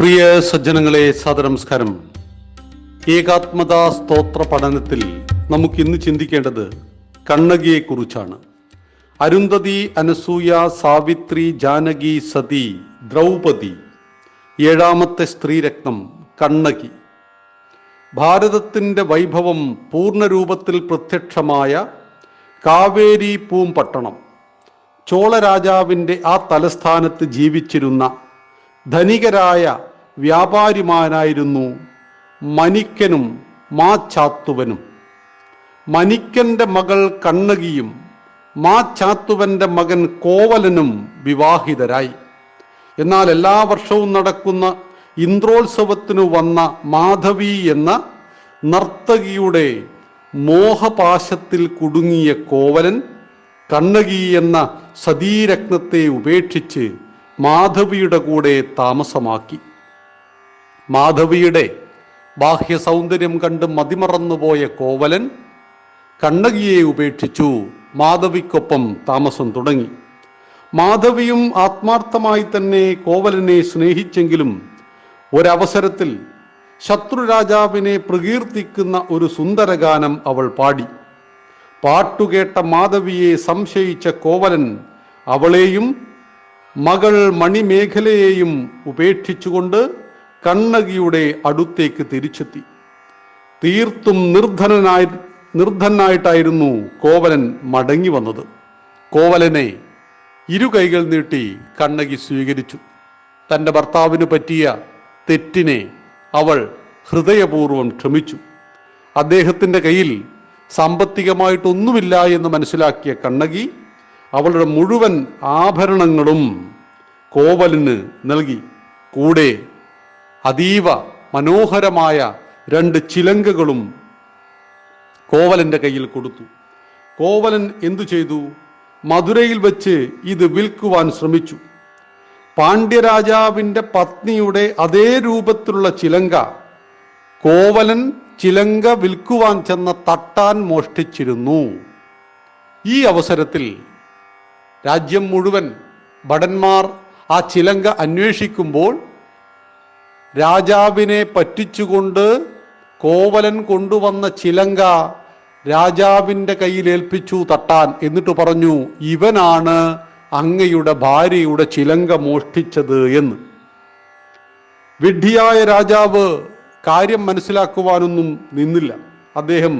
പ്രിയ സജ്ജനങ്ങളെ, സാദരനമസ്കാരം. ഏകാത്മതാ സ്തോത്ര പഠനത്തിൽ നമുക്ക് ഇന്ന് ചിന്തിക്കേണ്ടത് കണ്ണകിയെക്കുറിച്ചാണ്. അരുന്ധതി, അനസൂയ, സാവിത്രി, ജാനകി, സതി, ദ്രൗപദി, ഏഴാമത്തെ സ്ത്രീരത്നം കണ്ണകി. ഭാരതത്തിൻ്റെ വൈഭവം പൂർണ്ണരൂപത്തിൽ പ്രത്യക്ഷമായ കാവേരി പൂമ്പട്ടണം. ചോളരാജാവിൻ്റെ ആ തലസ്ഥാനത്ത് ജീവിച്ചിരുന്ന ധനികരായ വ്യാപാരിമാരായിരുന്നു മനിക്കനും മാച്ചാത്തുവനും. മനിക്കൻ്റെ മകൾ കണ്ണകിയും മാച്ചാത്തുവൻ്റെ മകൻ കോവലനും വിവാഹിതരായി. എന്നാൽ എല്ലാ വർഷവും നടക്കുന്ന ഇന്ദ്രോത്സവത്തിനു വന്ന മാധവി എന്ന നർത്തകിയുടെ മോഹപാശത്തിൽ കുടുങ്ങിയ കോവലൻ കണ്ണകി എന്ന സതീരത്നത്തെ ഉപേക്ഷിച്ച് മാധവിയുടെ കൂടെ താമസമാക്കി. മാധവിയുടെ ബാഹ്യ സൗന്ദര്യം കണ്ട് മതിമറന്നുപോയ കോവലൻ കണ്ണകിയെ ഉപേക്ഷിച്ചു മാധവിക്കൊപ്പം താമസം തുടങ്ങി. മാധവിയും ആത്മാർത്ഥമായി തന്നെ കോവലനെ സ്നേഹിച്ചെങ്കിലും ഒരവസരത്തിൽ ശത്രുരാജാവിനെ പ്രകീർത്തിക്കുന്ന ഒരു സുന്ദരഗാനം അവൾ പാടി. പാട്ടുകേട്ട മാധവിയെ സംശയിച്ച കോവലൻ അവളെയും മകൾ മണിമേഖലയെയും ഉപേക്ഷിച്ചുകൊണ്ട് കണ്ണകിയുടെ അടുത്തേക്ക് തിരിച്ചെത്തി. തീർത്തും നിർധനായിട്ടായിരുന്നു കോവലൻ മടങ്ങി വന്നത്. കോവലനെ ഇരു കൈകൾ നീട്ടി കണ്ണകി സ്വീകരിച്ചു. തൻ്റെ ഭർത്താവിന് പറ്റിയ തെറ്റിനെ അവൾ ഹൃദയപൂർവ്വം ക്ഷമിച്ചു. അദ്ദേഹത്തിൻ്റെ കയ്യിൽ സാമ്പത്തികമായിട്ടൊന്നുമില്ല എന്ന് മനസ്സിലാക്കിയ കണ്ണകി അവളുടെ മുഴുവൻ ആഭരണങ്ങളും കോവലന് നൽകി. കൂടെ അതീവ മനോഹരമായ 2 ചിലങ്കകളും കോവലൻ്റെ കയ്യിൽ കൊടുത്തു. കോവലൻ എന്തു ചെയ്തു? മധുരയിൽ വെച്ച് ഇത് വിൽക്കുവാൻ ശ്രമിച്ചു. പാണ്ഡ്യരാജാവിൻ്റെ പത്നിയുടെ അതേ രൂപത്തിലുള്ള ചിലങ്ക കോവലൻ ചിലങ്ക വിൽക്കുവാൻ ചെന്ന തട്ടാൻ മോഷ്ടിച്ചിരുന്നു. ഈ അവസരത്തിൽ രാജ്യം മുഴുവൻ ഭടന്മാർ ആ ചിലങ്ക അന്വേഷിക്കുമ്പോൾ രാജാവിനെ പറ്റിച്ചുകൊണ്ട് കോവലൻ കൊണ്ടുവന്ന ചിലങ്ക രാജാവിൻ്റെ കയ്യിൽ ഏൽപ്പിച്ചു തട്ടാൻ. എന്നിട്ട് പറഞ്ഞു, ഇവനാണ് അങ്ങയുടെ ഭാര്യയുടെ ചിലങ്ക മോഷ്ടിച്ചത് എന്ന്. വിഡ്ഢിയായ രാജാവ് കാര്യം മനസ്സിലാക്കുവാനൊന്നും നിന്നില്ല. അദ്ദേഹം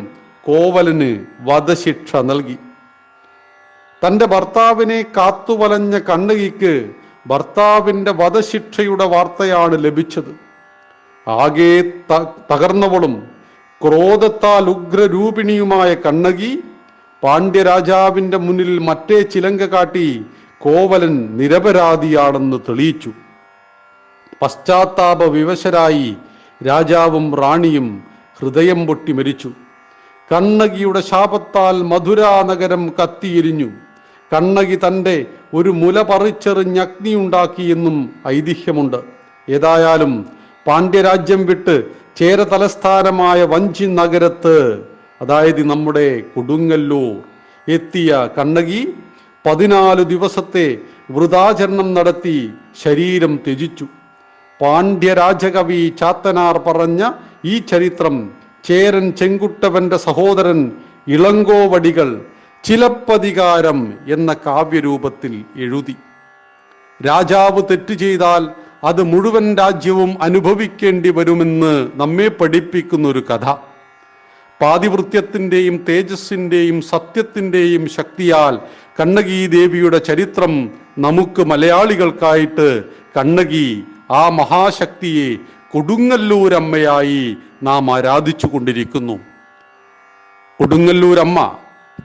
കോവലന് വധശിക്ഷ നൽകി. തൻ്റെ ഭർത്താവിനെ കാത്തുവലഞ്ഞ കണ്ണകിക്ക് ഭർത്താവിൻ്റെ വധശിക്ഷയുടെ വാർത്തയാണ് ലഭിച്ചത്. ആകെ തകർന്നവളും ക്രോധത്താൽ ഉഗ്രരൂപിണിയുമായ കണ്ണകി പാണ്ഡ്യരാജാവിൻ്റെ മുന്നിൽ മറ്റേ ചിലങ്ക കാട്ടി കോവലൻ നിരപരാധിയാണെന്ന് തെളിയിച്ചു. പശ്ചാത്താപ വിവശരായി രാജാവും റാണിയും ഹൃദയം പൊട്ടി മരിച്ചു. കണ്ണകിയുടെ ശാപത്താൽ മധുരാ നഗരം കത്തിയെരിഞ്ഞു. കണ്ണകി തൻ്റെ ഒരു മുല പറിച്ചെറിഞ്ഞ് അഗ്നിയുണ്ടാക്കിയെന്നും ഐതിഹ്യമുണ്ട്. ഏതായാലും പാണ്ഡ്യരാജ്യം വിട്ട് ചേര തലസ്ഥാനമായ വഞ്ചി നഗരത്ത്, അതായത് നമ്മുടെ കൊടുങ്ങല്ലൂർ എത്തിയ കണ്ണകി 14 ദിവസത്തെ വ്രതാചരണം നടത്തി ശരീരം ത്യജിച്ചു. പാണ്ഡ്യരാജകവി ചാത്തനാർ പറഞ്ഞ ഈ ചരിത്രം ചേരൻ ചെങ്കുട്ടവന്റെ സഹോദരൻ ഇളങ്കോവടികൾ ചിലപ്പതികാരം എന്ന കാവ്യരൂപത്തിൽ എഴുതി. രാജാവ് തെറ്റ് ചെയ്താൽ അത് മുഴുവൻ രാജ്യവും അനുഭവിക്കേണ്ടി വരുമെന്ന് നമ്മെ പഠിപ്പിക്കുന്ന ഒരു കഥ. പാതിവൃത്യത്തിൻ്റെയും തേജസ്സിൻ്റെയും സത്യത്തിൻ്റെയും ശക്തിയാൽ കണ്ണകി ദേവിയുടെ ചരിത്രം നമുക്ക് മലയാളികൾക്കായിട്ട് കണ്ണകി ആ മഹാശക്തിയെ കൊടുങ്ങല്ലൂരമ്മയായി നാം ആരാധിച്ചു കൊണ്ടിരിക്കുന്നു. കൊടുങ്ങല്ലൂരമ്മ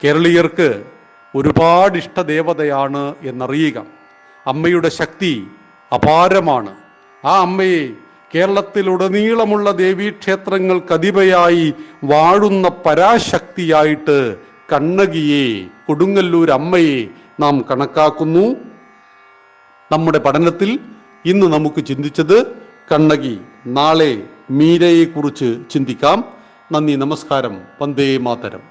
കേരളീയർക്ക് ഒരുപാട് ഇഷ്ടദേവതയാണ് എന്നറിയുക. അമ്മയുടെ ശക്തി അപാരമാണ്. ആ അമ്മയെ കേരളത്തിലുടനീളമുള്ള ദേവീക്ഷേത്രങ്ങൾക്കധിപയായി വാഴുന്ന പരാശക്തിയായിട്ട് കണ്ണകിയെ, കൊടുങ്ങല്ലൂരമ്മയെ നാം കണക്കാക്കുന്നു. നമ്മുടെ പഠനത്തിൽ ഇന്ന് നമുക്ക് ചിന്തിച്ചത് കണ്ണകി. നാളെ മീരയെക്കുറിച്ച് ചിന്തിക്കാം. നന്ദി, നമസ്കാരം. വന്ദേ മാതരം.